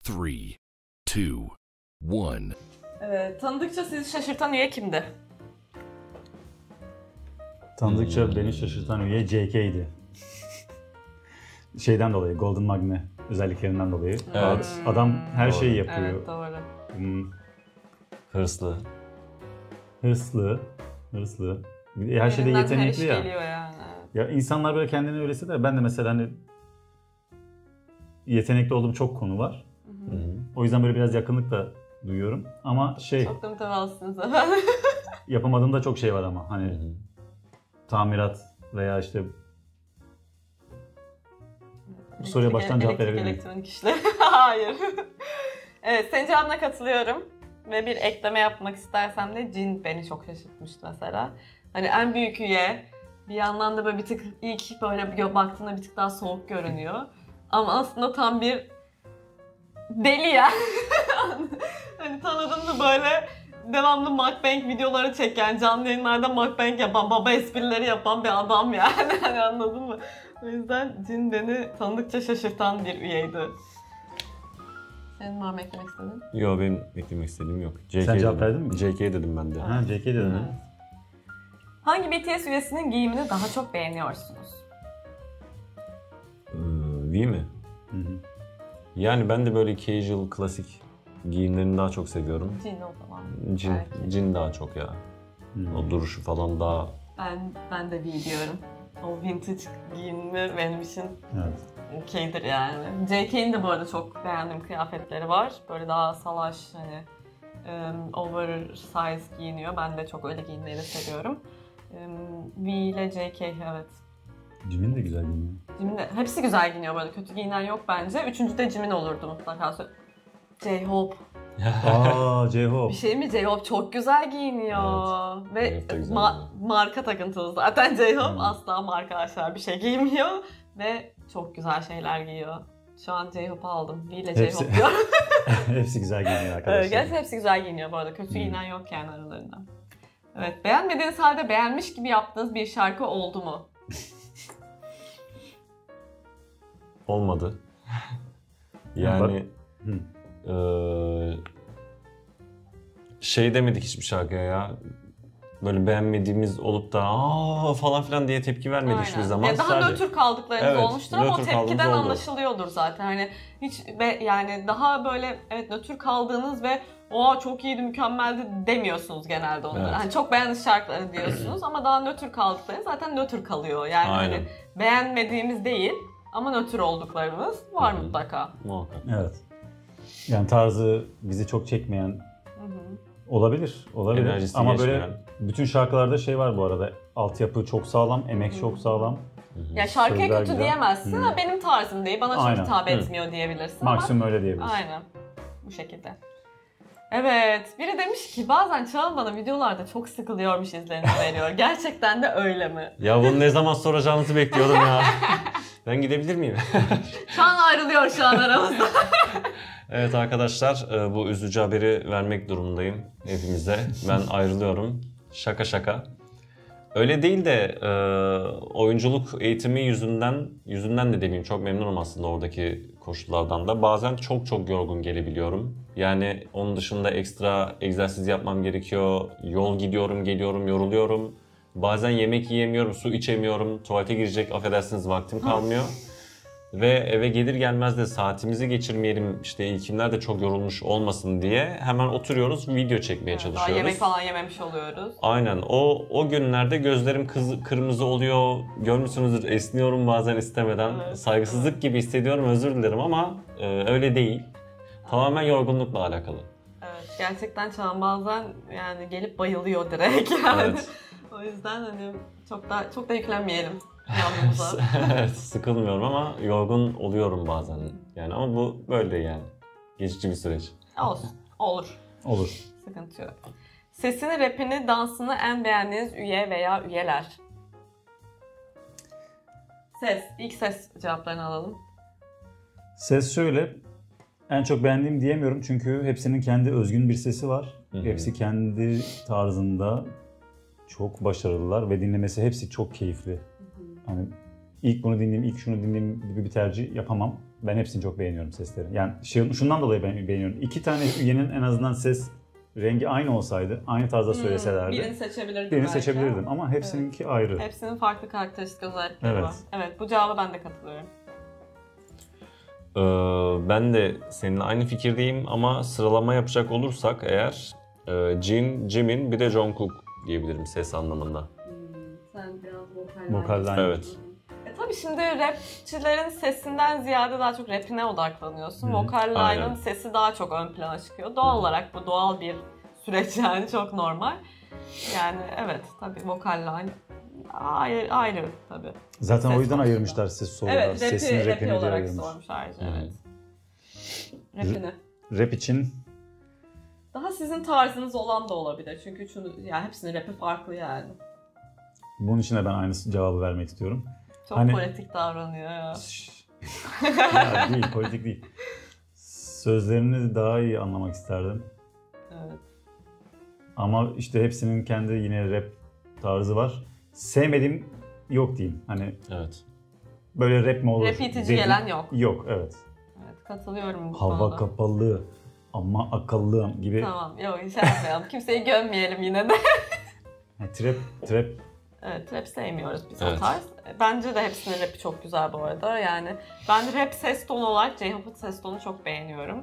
3, 2, 1. Tanıdıkça sizi şaşırtan üye kimdi? Tanıdıkça beni şaşırtan üye JK'ydi. Şeyden dolayı, Golden Magne özelliklerinden dolayı. Evet. Adam her şeyi Evet, yapıyor. doğru. Hırslı. Hırslı. Her şeyde Elinden yetenekli her iş ya. geliyor yani. Ya insanlar böyle kendini öylese de ben de mesela hani yetenekli olduğum çok konu var. O yüzden böyle biraz yakınlık da duyuyorum. Ama Çok da mütevazısınız efendim. yapamadığım da çok şey var ama hani tamirat veya işte bu soruya baştan cevap verebilir miyim? Elektronik işler. Hayır. Evet, senin cevabına katılıyorum. Ve bir ekleme yapmak istersem de Jin beni çok şaşırtmıştı mesela. Hani en büyük üye, bir yandan da böyle bir tık ilk böyle baktığında bir tık daha soğuk görünüyor. Ama aslında tam bir deli ya. Hani tanıdın mı böyle devamlı mukbang videoları çeken, canlı yayınlarda mukbang yapan, baba esprileri yapan bir adam yani. Hani anladın mı? O yüzden Jin beni tanıdıkça şaşırtan bir üyeydi. Senin var mı eklemek istediğin? Yok, benim eklemek istediğim yok. JK Sen cevap dedim. verdin mi? JK dedim ben de. Ha, JK dedin ha. Hangi BTS üyesinin giyimini daha çok beğeniyorsunuz? V mi? Yani ben de böyle casual, klasik giyimlerini daha çok seviyorum. Jin o zaman. Jin daha çok ya. O duruşu falan daha... Ben de V diyorum. O vintage giyinme benim için okeydir yani. JK'nin de bu arada çok beğendiğim kıyafetleri var. Böyle daha salaş, hani oversize giyiniyor. Ben de çok öyle giyinmeyi de seviyorum. V ile JK, evet. Jimin de güzel giyiniyor. Jimin de, hepsi güzel giyiniyor böyle. Kötü giyinen yok bence. Üçüncü de Jimin olurdu mutlaka. J-Hope. J-Hope. Bir şey mi? J-Hope çok güzel giyiniyor. Evet. Ve Güzel marka takıntılı zaten J-Hope. Asla marka aşağı bir şey giymiyor. Ve çok güzel şeyler giyiyor. Şu an J-Hope'u aldım. V ile J-Hope diyorum. Hepsi güzel giyiniyor arkadaşlar. Gerçekten hepsi güzel giyiniyor bu arada. Kötü giyinen yok yani aralarında. Evet, beğenmediğiniz halde beğenmiş gibi yaptığınız bir şarkı oldu mu? Olmadı. Yani... şey demedik hiçbir şarkıya ya. Böyle beğenmediğimiz olup da falan filan diye tepki vermedik hiçbir zaman. Yani daha nötr kaldıklarınız olmuştur ama o tepkiden oldu. anlaşılıyordur zaten. Hani hiç yani daha böyle nötr kaldığınız ve çok iyiydi, mükemmeldi demiyorsunuz genelde onlara. Evet. Hani çok beğendiğiniz şarkıları diyorsunuz ama daha nötr kaldıklarınız zaten nötr kalıyor. Yani hani beğenmediğimiz değil ama nötr olduklarımız var mutlaka. Muhakkak. Evet. Yani tarzı bizi çok çekmeyen olabilir. Enerjisi ama geçmeyen. böyle bütün şarkılarda şey var bu arada. Altyapı çok sağlam, emek çok sağlam. Ya şarkıya Sözler kötü güzel. diyemezsin ama benim tarzım değil, bana çok Aynen. hitap etmiyor diyebilirsin. Maksimum öyle diyebilirsin. Aynen. Bu şekilde. Evet, biri demiş ki bazen Çağan bana videolarda çok sıkılıyormuş izlenimi veriyor. Gerçekten de öyle mi? Ya bunu ne zaman soracağınızı bekliyordum ya. Ben gidebilir miyim? Çağan ayrılıyor şu an aramızda. Evet arkadaşlar, bu üzücü haberi vermek durumundayım hepimize. Ben ayrılıyorum. Şaka. Öyle değil de oyunculuk eğitimi yüzünden de demeyeyim, çok memnunum aslında oradaki koşullardan da. Bazen çok yorgun gelebiliyorum. Yani onun dışında ekstra egzersiz yapmam gerekiyor. Yol gidiyorum, geliyorum, yoruluyorum. Bazen yemek yiyemiyorum, su içemiyorum. Tuvalete girecek, affedersiniz, vaktim kalmıyor. Ve eve gelir gelmez de saatimizi geçirmeyelim, işte ilkimler de çok yorulmuş olmasın diye hemen oturuyoruz, video çekmeye çalışıyoruz. Daha yemek falan yememiş oluyoruz. Aynen, o günlerde gözlerim kırmızı oluyor, görmüşsünüzdür, esniyorum bazen istemeden. Evet, Saygısızlık gibi hissediyorum, özür dilerim ama öyle değil. Tamamen yorgunlukla alakalı. Evet, gerçekten Çağan bazen yani gelip bayılıyor direkt yani. Evet. O yüzden hani çok da yüklenmeyelim yanımıza. Evet, sıkılmıyorum ama yorgun oluyorum bazen. Yani ama bu böyle yani. Geçici bir süreç. Olsun, olur. Sıkıntı yok. Sesini, rapini, dansını en beğendiğiniz üye veya üyeler? İlk ses cevaplarını alalım. Ses şöyle, en çok beğendiğim diyemiyorum çünkü hepsinin kendi özgün bir sesi var. Hepsi kendi tarzında çok başarılılar ve dinlemesi hepsi çok keyifli. Hani ilk bunu dinleyeyim, ilk şunu dinleyeyim gibi bir tercih yapamam. Ben hepsini çok beğeniyorum sesleri. Yani şundan dolayı ben beğeniyorum. 2 tane üyenin en azından ses rengi aynı olsaydı, aynı tarzda söyleselerdi. Birini seçebilirdim Birini belki. seçebilirdim ama hepsininki ayrı. Hepsinin farklı karakteristik özellikleri Evet. var. Evet, bu cevaba ben de katılıyorum. Ben de seninle aynı fikirdeyim ama sıralama yapacak olursak eğer Jin, Jimin bir de Jungkook diyebilirim ses anlamında. Sen biraz Vokalden. Evet. Tabii şimdi rapçilerin sesinden ziyade daha çok rapine odaklanıyorsun. Hı. Vokal Aynen. line'ın sesi daha çok ön plana çıkıyor. Doğal olarak bu doğal bir süreç yani çok normal. Yani evet tabii vokal line ayrı tabii. Zaten Ses o yüzden konusunda. ayırmışlar ses sorular. Evet Sesin rapi rapini diye olarak ayırmış. sormuş ayrıca Hı. evet. Rapini. Rap için Daha sizin tarzınız olan da olabilir. Çünkü yani hepsinin rapi farklı yani. bunun için de ben aynı cevabı vermek istiyorum. Çok Hani- politik davranıyor ya. Ya değil, politik değil. Sözlerini daha iyi anlamak isterdim. Evet. Ama işte hepsinin kendi yine rap tarzı var. Sevmediğim yok diyeyim. Hani Evet. böyle rap mi olur? Rap itici dedi- gelen yok. Yok, evet. Evet katılıyorum bu Hava konuda. kapalı ama akıllı gibi. Tamam yok şey yapmayalım. Kimseyi gömmeyelim yine de. Yani trap Evet rap sevmiyoruz biz o Evet. tarz. Bence de hepsinin rapi çok güzel bu arada. Yani ben rap ses tonu olarak J-Hope'un ses tonunu çok beğeniyorum.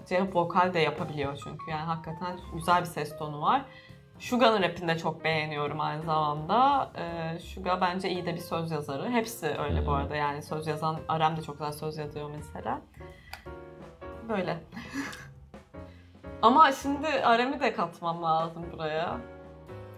J-Hope vokal de yapabiliyor çünkü yani hakikaten güzel bir ses tonu var. Suga'nın rapini de çok beğeniyorum aynı zamanda. Suga bence iyi de bir söz yazarı. Hepsi öyle bu arada yani söz yazan, Arem de çok güzel söz yazıyor mesela. Böyle. Ama şimdi Arem'i de katmam lazım buraya.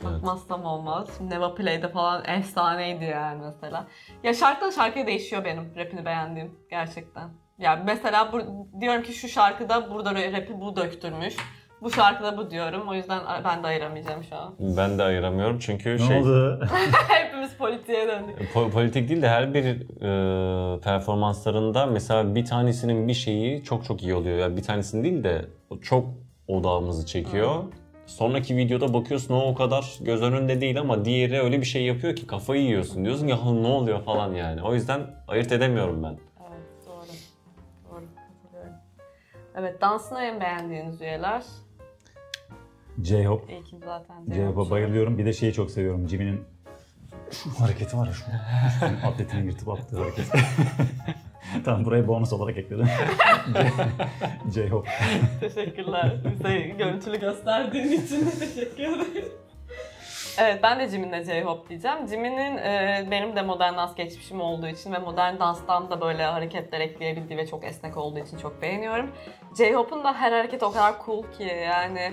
Katmazsam olmaz. Şimdi Neva Play'de falan efsaneydi yani mesela. Ya şarkıdan şarkıya değişiyor benim rapini beğendiğim gerçekten. Yani mesela diyorum ki şu şarkıda burada rapi bu döktürmüş. Bu şarkıda bu diyorum. O yüzden ben de ayıramayacağım şu an. Ben de ayıramıyorum çünkü ne oldu? Hepimiz politiğe döndük. Politik değil de her bir performanslarında mesela bir tanesinin bir şeyi çok çok iyi oluyor. Yani bir tanesinin değil de çok odağımızı çekiyor. Sonraki videoda bakıyorsun o kadar göz önünde değil ama diğeri öyle bir şey yapıyor ki kafayı yiyorsun. Diyorsun ya ne oluyor falan yani. O yüzden ayırt edemiyorum ben. Evet doğru. Doğru katılıyorum. Evet dansına en beğendiğiniz üyeler. J-Hope. İlkin zaten. J-Hope'a bayılıyorum. Bir de şeyi çok seviyorum. Jimin'in şu hareketi var ya şu. Atletini yırtıp attığı hareket. Tamam burayı bonus olarak ekledim. J-Hope. Teşekkürler. Bize görüntülü gösterdiğin için teşekkür ederim. Evet ben de Jimin'le J-Hope diyeceğim. Jimin'in benim de modern dans geçmişim olduğu için ve modern danstan da böyle hareketler ekleyebildiği ve çok esnek olduğu için çok beğeniyorum. J-Hope'un da her hareketi o kadar cool ki yani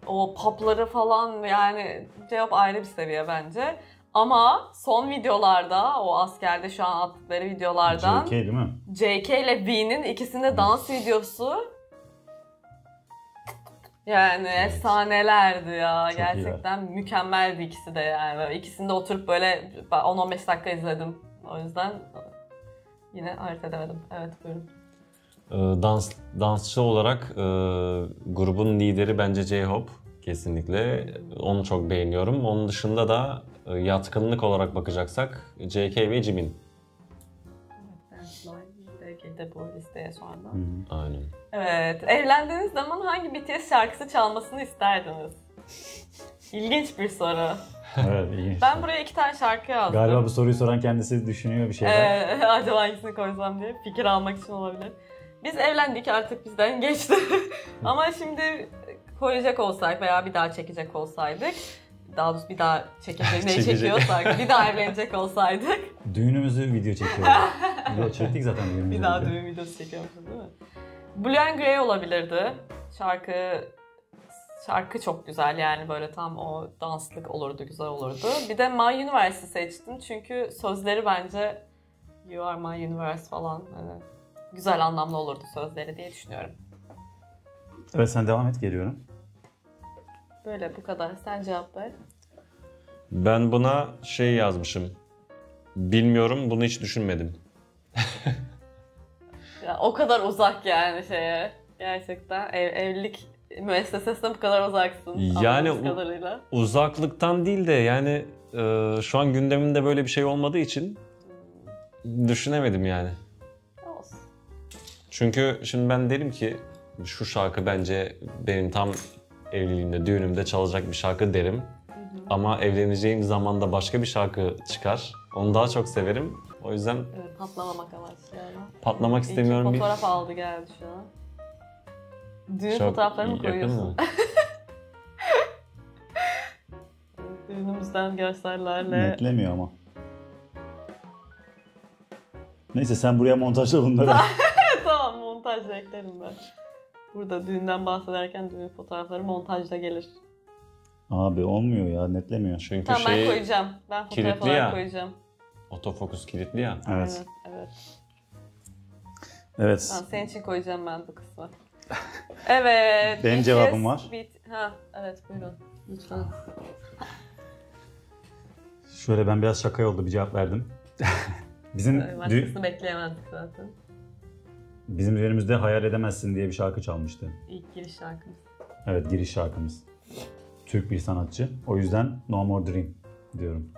o popları falan yani J-Hope ayrı bir seviye bence. Ama son videolarda o askerde şu an attıkları videolardan JK değil mi? JK ile V'nin ikisinde dans videosu yani efsanelerdi ya. Çok gerçekten mükemmeldi ikisi de yani. Böyle İkisini de oturup böyle 10-15 dakika izledim. O yüzden yine ayırt edemedim. Evet buyurun. Dansçı olarak grubun lideri bence J-Hope kesinlikle. Onu çok beğeniyorum. Onun dışında da yatkınlık olarak bakacaksak JK ve Jimin. Belki de bu listeye sonradan. Aynen. Evet, evlendiğiniz zaman hangi BTS şarkısı çalmasını isterdiniz? İlginç bir soru. Evet ilginç. Ben buraya 2 tane şarkı yazdım. Galiba bu soruyu soran kendisi düşünüyor bir şeyler. Acaba hangisini koysam diye fikir almak için olabilir. Biz evlendik artık bizden geçti. Ama şimdi koyacak olsak veya bir daha çekecek olsaydık, daha doğrusu bir daha çekecek, neyi çekiyorsak, bir daha evlenecek olsaydık. Düğünümüzü video çekiyoruz. Video çektik zaten düğünümüzü. Bir daha düğün videosu çekiyormuşuz değil mi? Blue and Grey olabilirdi. Şarkı çok güzel yani böyle tam o danslık olurdu, güzel olurdu. Bir de My Universe'ı seçtim çünkü sözleri bence You Are My Universe falan hani güzel anlamlı olurdu sözleri diye düşünüyorum. Evet sen devam et geliyorum. Böyle bu kadar. Sen cevap ver. Ben buna şey yazmışım. Bilmiyorum, bunu hiç düşünmedim. Ya, o kadar uzak yani şeye. Gerçekten evlilik müessesesine bu kadar uzaksın. Yani anladığımız kadarıyla. Uzaklıktan değil de yani şu an gündeminde böyle bir şey olmadığı için düşünemedim yani. Olsun. Çünkü şimdi ben derim ki şu şarkı bence benim tam evliliğimde, düğünümde çalacak bir şarkı derim. Ama evleneceğim zaman da başka bir şarkı çıkar. Onu daha çok severim. O yüzden Evet, patlamamak amaçlı yani. patlamak istemiyorum. İyi ki fotoğraf aldı geldi şu an. Düğün Çok fotoğraflarını mı yakın koyuyorsun? mı? Düğünümüzden görsellerle. Netlemiyor ama. Neyse sen buraya montajla bunları. Tamam, montajla eklerim ben. Burada düğünden bahsederken düğün fotoğrafları montajla gelir. Abi olmuyor ya, netlemiyor. Çünkü Tamam, ben şey koyacağım. Ben fotoğraf kilitli olarak ya. koyacağım. otofokus kilitli ya. Evet. Evet. Evet. Tamam, senin için koyacağım ben bu kısmı. Evet. Benim BTS cevabım var. Ha, evet buyurun. Lütfen. Şöyle ben biraz şaka yolda bir cevap verdim. Bizim Başkasını bekleyemezdik zaten. bizim düğünümüzde Hayal Edemezsin diye bir şarkı çalmıştı. İlk giriş şarkımız. Evet, giriş şarkımız. Türk bir sanatçı. O yüzden No More Dream diyorum.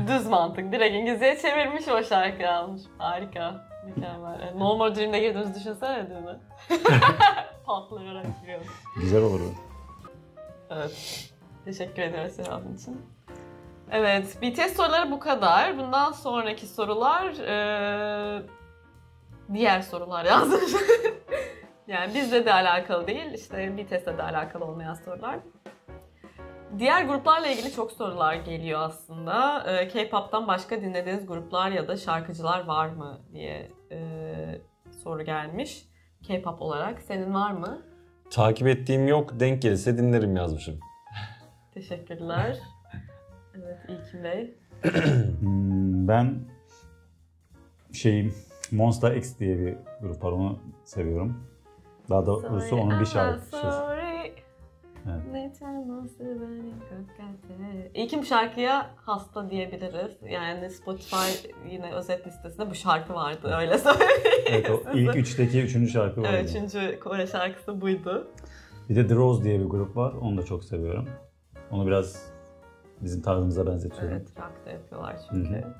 Düz mantık. Direkt İngilizceye çevirmiş, o şarkıyı almış. Harika. Mükemmel. No More Dream'de girdiğimizi düşünsene değil mi? Patlayarak giriyor. Güzel olur o. Evet. Teşekkür ederiz cevabın için. Evet, BTS soruları bu kadar. Bundan sonraki sorular diğer sorular yazmış. Yani bizle de alakalı değil, işte BTS'le de alakalı olmayan sorular. Diğer gruplarla ilgili çok sorular geliyor aslında. K-pop'tan başka dinlediğiniz gruplar ya da şarkıcılar var mı diye soru gelmiş. K-pop olarak senin var mı? Takip ettiğim yok, denk gelirse dinlerim yazmışım. Teşekkürler. Evet, İlkin Bey. Ben Monsta X diye bir grup var, onu seviyorum. Daha doğrusu onun bir şarkısı. Evet. İlkin bu şarkıya hasta diyebiliriz. Yani Spotify yine özet listesinde bu şarkı vardı, öyle söyleyeyim. Evet, o ilk üçteki üçüncü şarkı vardı. Evet, üçüncü Kore şarkısı buydu. Bir de The Rose diye bir grup var, onu da çok seviyorum. Onu biraz bizim tarzımıza benzetiyorum. Evet, rock da yapıyorlar çünkü. Hı hı.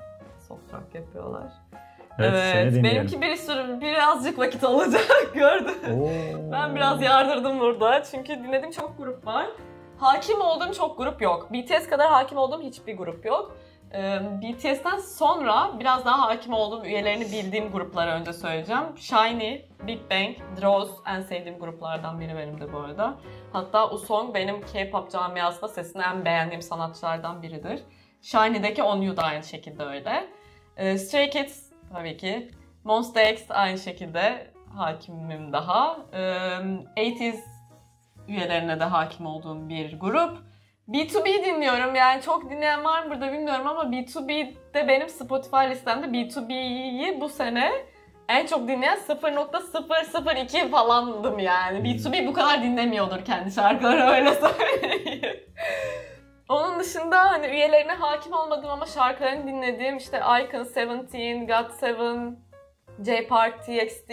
Soft rock yapıyorlar. Evet, seni dinleyelim. Benimki birazcık vakit alacak, gördüm. Ben biraz yardırdım burada çünkü dinlediğim çok grup var. Hakim olduğum çok grup yok. BTS kadar hakim olduğum hiçbir grup yok. BTS'ten sonra biraz daha hakim olduğum, üyelerini bildiğim grupları önce söyleyeceğim. SHINee, Big Bang, Droz en sevdiğim gruplardan biri benim de bu arada. Hatta Usong benim K-pop camiasında sesini en beğendiğim sanatçılardan biridir. SHINee'deki Onyu da aynı şekilde öyle. Stray Kids tabii ki. Monsta X aynı şekilde hakimim daha. 80s üyelerine de hakim olduğum bir grup. B2B dinliyorum, yani çok dinleyen var mı burada bilmiyorum ama B2B'de benim Spotify listemde B2B'yi bu sene en çok dinleyen 0.002 falandım yani. B2B bu kadar dinlemiyordur kendi şarkıları, öyle söyleyeyim. Onun dışında hani üyelerine hakim olmadığım ama şarkılarını dinlediğim işte iKON, Seventeen, GOT7, J-Park, TXT,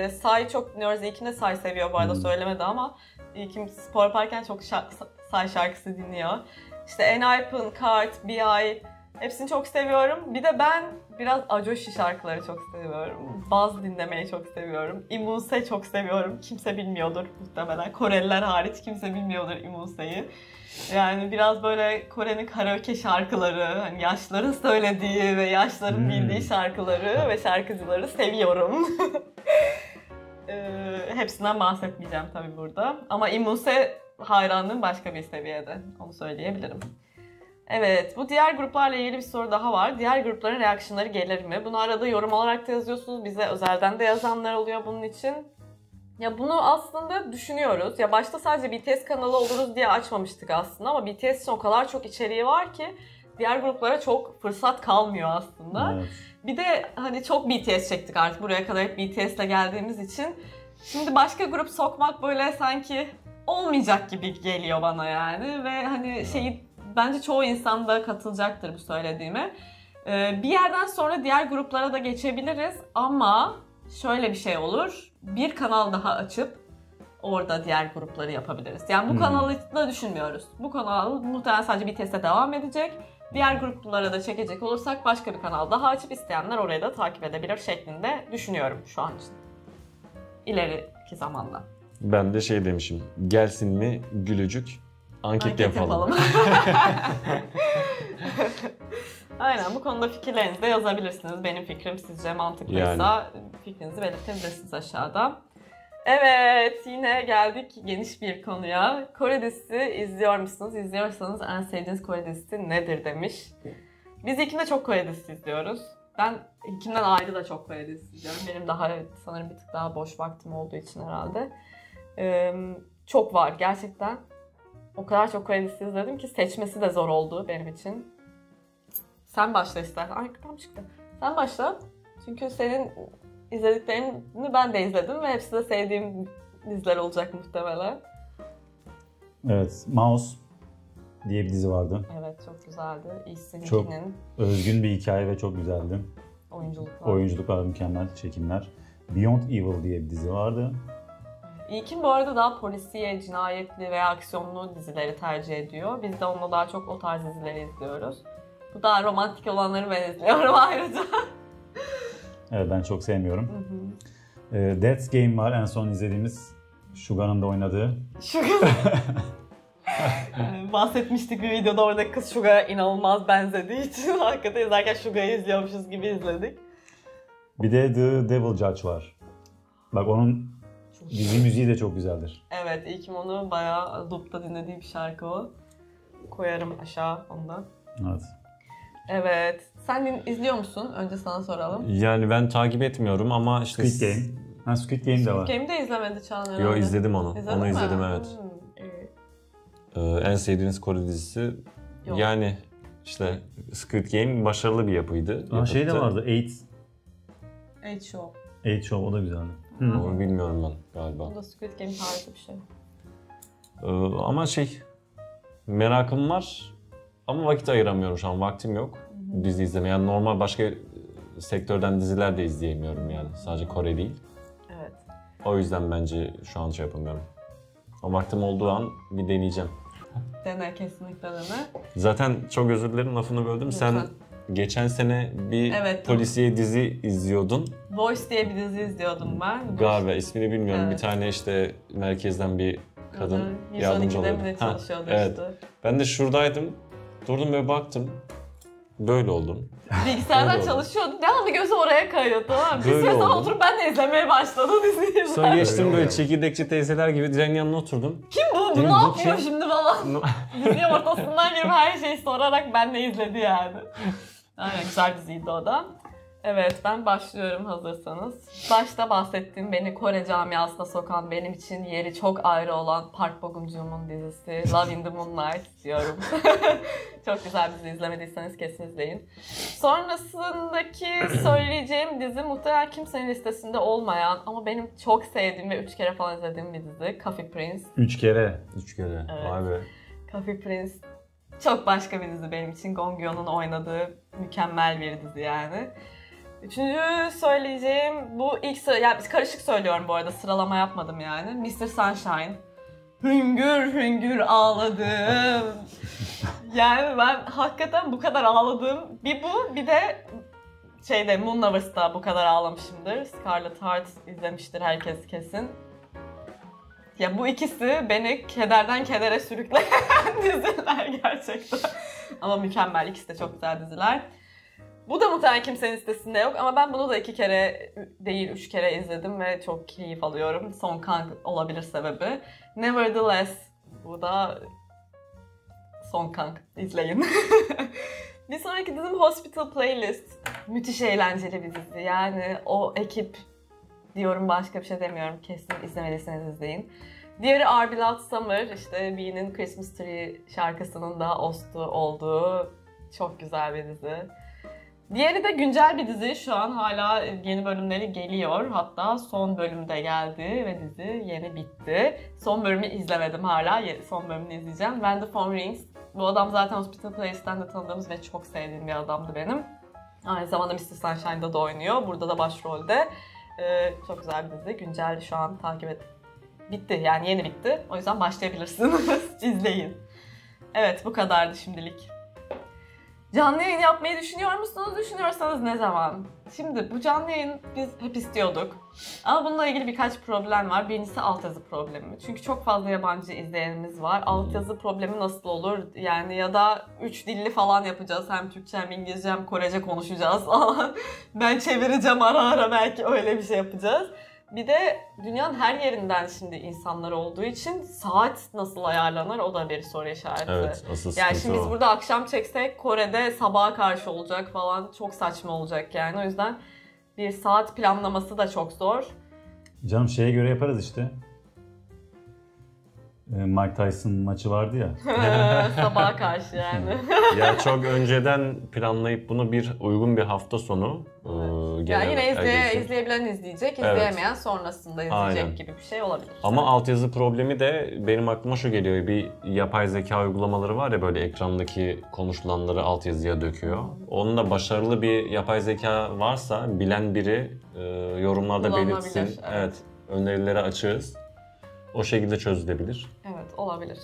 Psy çok dinliyoruz. İlkin de Psy seviyor bu arada, söylemedi ama İlkin spor yaparken çok Psy şarkısı dinliyor. İşte ENHYPEN, KART, BI hepsini çok seviyorum. Bir de ben biraz Ajoshi şarkıları çok seviyorum. Buzz dinlemeyi çok seviyorum. Immunse çok seviyorum. Kimse bilmiyordur muhtemelen. Koreliler hariç kimse bilmiyordur Immunse'yi. Yani biraz böyle Kore'nin karaoke şarkıları, hani yaşların söylediği ve yaşların bildiği şarkıları ve şarkıcıları seviyorum. Hepsinden bahsetmeyeceğim tabii burada. Ama Immunse hayranlığım başka bir seviyede, onu söyleyebilirim. Evet, bu diğer gruplarla ilgili bir soru daha var. Diğer grupların reaksiyonları gelir mi? Bunu arada yorum olarak da yazıyorsunuz. Bize özelden de yazanlar oluyor bunun için. Ya bunu aslında düşünüyoruz. Ya başta sadece BTS kanalı oluruz diye açmamıştık aslında ama BTS için o kadar çok içeriği var ki diğer gruplara çok fırsat kalmıyor aslında. Evet. Bir de hani çok BTS çektik artık buraya kadar, hep BTS'le geldiğimiz için. Şimdi başka grup sokmak böyle sanki olmayacak gibi geliyor bana yani. Ve hani bence çoğu insan da katılacaktır bu söylediğime. Bir yerden sonra diğer gruplara da geçebiliriz ama şöyle bir şey olur. Bir kanal daha açıp orada diğer grupları yapabiliriz. Yani bu kanalı da düşünmüyoruz. Bu kanal muhtemelen sadece BTS'e devam edecek. Diğer gruplara da çekecek olursak başka bir kanal daha açıp isteyenler orayı da takip edebilir şeklinde düşünüyorum şu an için. İleriki zamanda. Ben de şey demişim, gelsin mi gülücük, anket yapalım. Aynen, bu konuda fikirlerinizi de yazabilirsiniz. Benim fikrim sizce mantıklıysa fikrinizi belirtebilirsiniz aşağıda. Evet, yine geldik geniş bir konuya. Kore dizisi izliyor musunuz? İzliyorsanız en sevdiğiniz Kore dizisi nedir demiş. Biz İlkim'de çok Kore dizisi izliyoruz. Ben İlkim'den ayrı da çok Kore dizisi izliyorum. Benim daha sanırım bir tık daha boş vaktim olduğu için herhalde. Çok var gerçekten. O kadar çok Kore dizisi izledim ki seçmesi de zor oldu benim için. Sen başla istersen. Ay tam çıktı. Sen başla. Çünkü senin izlediklerini ben de izledim ve hepsi de sevdiğim diziler olacak muhtemelen. Evet, Mouse diye bir dizi vardı. Evet, çok güzeldi. İhsin Çok Yekin'in özgün bir hikaye ve çok güzeldi. oyunculukları. Oyunculuklar mükemmel, çekimler. Beyond Evil diye bir dizi vardı. İlkin bu arada daha polisiye, cinayetli veya aksiyonlu dizileri tercih ediyor. Biz de onunla daha çok o tarz dizileri izliyoruz. Bu daha romantik olanları ben izliyorum ayrıca. Evet, ben çok sevmiyorum. Death's Game var, en son izlediğimiz. Suga'nın da oynadığı. Suga. Bahsetmiştik bir videoda, oradaki kız Suga'ya inanılmaz benzediği için hakikaten izlerken Suga'yı izliyormuşuz gibi izledik. Bir de The Devil Judge var. Bak onun dizi müziği de çok güzeldir. Evet, ilkim onu bayağı loop'ta dinlediğim bir şarkı o. Koyarım aşağı ondan. Evet. Evet. Sen izliyor musun? Önce sana soralım. Yani ben takip etmiyorum ama işte... Squid Game. Ha, Squid Game de var. Squid Game'i de izlemedi Çağan herhalde. Yo, izledim onu. İzledin onu mi? izledim, evet. İyi. En sevdiğiniz Kore dizisi? Yok. Yani işte Squid Game başarılı bir yapıydı. Ha, şey de Yapıttı. vardı, Eight Show. Eight Show, o da güzeldi. Onu bilmiyorum ben galiba. O da Squid Game tarzı bir şey. Ama merakım var ama vakit ayıramıyorum şu an, vaktim yok dizi izlemeye. Yani normal başka sektörden diziler de izleyemiyorum yani, sadece Kore değil. Evet. O yüzden bence şu an yapamıyorum. O vaktim olduğu an bir deneyeceğim. Dene, kesinlikle dene. Zaten çok özür dilerim, lafını böldüm. Lütfen. Sen geçen sene bir Evet, polisiye dizi izliyordun. Voice diye bir dizi izliyordum ben. Galiba ismini bilmiyorum. Evet. Bir tane işte merkezden bir kadın yardımcı 112'de oluyordu. mi ne çalışıyordu evet. işte. Ben de şuradaydım. Durdum ve baktım. Böyle oldum. Bilgisayardan Öyle oldu. çalışıyordu. Devamlı gözü oraya kayıyor, tamam mı? Bir Böyle süre sonra oldu. oturup ben de izlemeye başladım diziyi. Sonra geçtim Öyle böyle oluyor. çekirdekçi teyzeler gibi direnin yanına oturdum. Kim bu? Bu Dedim, ne bu yapıyor kim? şimdi falan. Diziye ortasından girip her şeyi sorarak benle izledi yani. Aynen, güzel diziydi o da. Evet, ben başlıyorum hazırsanız. Başta bahsettiğim, beni Kore camiasına sokan, benim için yeri çok ayrı olan Park Bo-gum-joon'un dizisi Love in the Moonlight diyorum. Çok güzel bir dizi, izlemediyseniz kesin izleyin. Sonrasındaki söyleyeceğim dizi muhtemelen kimsenin listesinde olmayan ama benim çok sevdiğim ve 3 kere falan izlediğim bir dizi, Coffee Prince. 3 kere. 3 kere. Evet. Vay be. Coffee Prince çok başka bir dizi benim için. Gong Yoo-n'un oynadığı mükemmel bir dizi yani. Üçüncü söyleyeceğim, bu ilk sıra, yani karışık söylüyorum bu arada, sıralama yapmadım yani. Mr. Sunshine. Hüngür hüngür ağladım. Yani ben hakikaten bu kadar ağladım. Bir bu, bir de Moon Lovers'ta bu kadar ağlamışımdır. Scarlet Heart izlemiştir herkes kesin. Ya bu ikisi beni kederden kedere sürükleyen diziler gerçekten. Ama mükemmel, ikisi de çok güzel diziler. Bu da muhtemelen kimsenin listesinde yok ama ben bunu da 2 kere değil 3 kere izledim ve çok keyif alıyorum. Song Kang olabilir sebebi. Nevertheless, bu da Song Kang, izleyin. Bir sonraki dizim Hospital Playlist. Müthiş eğlenceli bir dizi. Yani o ekip diyorum, başka bir şey demiyorum. Kesin izlemediyseniz izleyin. Diğeri Our Beloved Summer. İşte Bee'nin Christmas Tree şarkısının da Ost'u olduğu çok güzel bir dizi. Diğeri de güncel bir dizi. Şu an hala yeni bölümleri geliyor. Hatta son bölümde geldi ve dizi yeni bitti. Son bölümü izlemedim hala. Son bölümünü izleyeceğim. When the Phone Rings. Bu adam zaten Hospital Playlist'ten de tanıdığımız ve çok sevdiğim bir adamdı benim. Aynı zamanda Mr. Sunshine'da da oynuyor. Burada da başrolde. Çok güzel bir dizi. Güncel, şu an takip et. Bitti, yani yeni bitti. O yüzden başlayabilirsiniz. İzleyin. Evet, bu kadardı şimdilik. Canlı yayın yapmayı düşünüyor musunuz? Düşünüyorsanız ne zaman? Şimdi bu canlı yayın biz hep istiyorduk. Ama bununla ilgili birkaç problem var. Birincisi altyazı problemi. Çünkü çok fazla yabancı izleyenimiz var. Altyazı problemi nasıl olur? Yani ya da 3 dilli falan yapacağız. Hem Türkçe hem İngilizce hem Korece konuşacağız falan. Ben çevireceğim ara ara, belki öyle bir şey yapacağız. Bir de dünyanın her yerinden şimdi insanlar olduğu için saat nasıl ayarlanır, o da bir soru işareti. Evet, asıl Yani sıkıntı şimdi biz o. burada akşam çeksek Kore'de sabaha karşı olacak falan, çok saçma olacak yani. O yüzden bir saat planlaması da çok zor. Canım şeye göre yaparız işte. Mike Tyson maçı vardı ya. Sabaha karşı yani. Ya çok önceden planlayıp bunu uygun bir hafta sonu Yani yine herkesin. izleyebilen izleyecek, Evet. izleyemeyen sonrasında izleyecek Aynen. gibi bir şey olabilir. Ama altyazı problemi de benim aklıma şu geliyor. Bir yapay zeka uygulamaları var ya, böyle ekrandaki konuşulanları altyazıya döküyor. Onun da başarılı bir yapay zeka varsa bilen biri yorumlarda Kullanılabilir, belirtsin. evet. Evet, önerileri açığız. O şekilde çözülebilir. Evet, olabilir.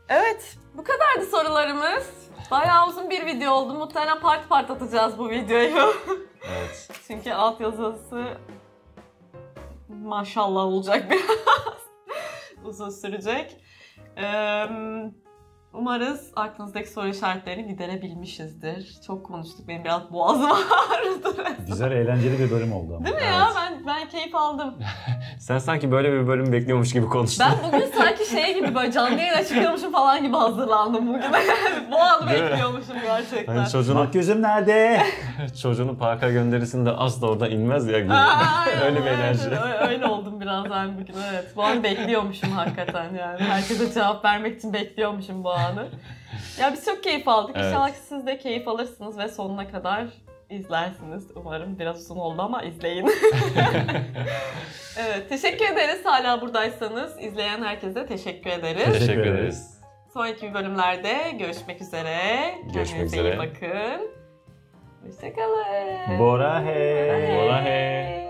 Evet, bu kadardı sorularımız. Bayağı uzun bir video oldu. Muhtemelen part part atacağız bu videoyu. Evet. Çünkü altyazısı maşallah olacak biraz. Uzun sürecek. Umarız aklınızdaki soru işaretlerini giderebilmişizdir. Çok konuştuk. Benim biraz boğazım ağrıdı. Güzel, eğlenceli bir bölüm oldu ama. Değil mi Evet. ya? Ben keyif aldım. Sen sanki böyle bir bölüm bekliyormuş gibi konuştun. Ben bugün sanki şey gibi, böyle canlı yayına çıkıyormuşum falan gibi hazırlandım bugün. Bu anı Değil mi? bekliyormuşum gerçekten. Hani çocuğunu, Makyözüm nerede? çocuğunu parka gönderirsin de asla orada inmez ya gibi. Aynen, Öyle bir aynen. enerji. Öyle oldum biraz ben bugün, evet. Bu anı bekliyormuşum hakikaten yani. Herkese cevap vermek için bekliyormuşum bu anı. Ya biz çok keyif aldık. Evet. İnşallah siz de keyif alırsınız ve sonuna kadar izlersiniz. Umarım biraz uzun oldu ama izleyin. Evet, teşekkür ederiz hala buradaysanız. İzleyen herkese teşekkür ederiz. Teşekkür ederiz. Sonraki bölümlerde görüşmek üzere. Görüşmek Kendinize üzere. iyi bakın. Hoşçakalın. Bora hey. Bora hey.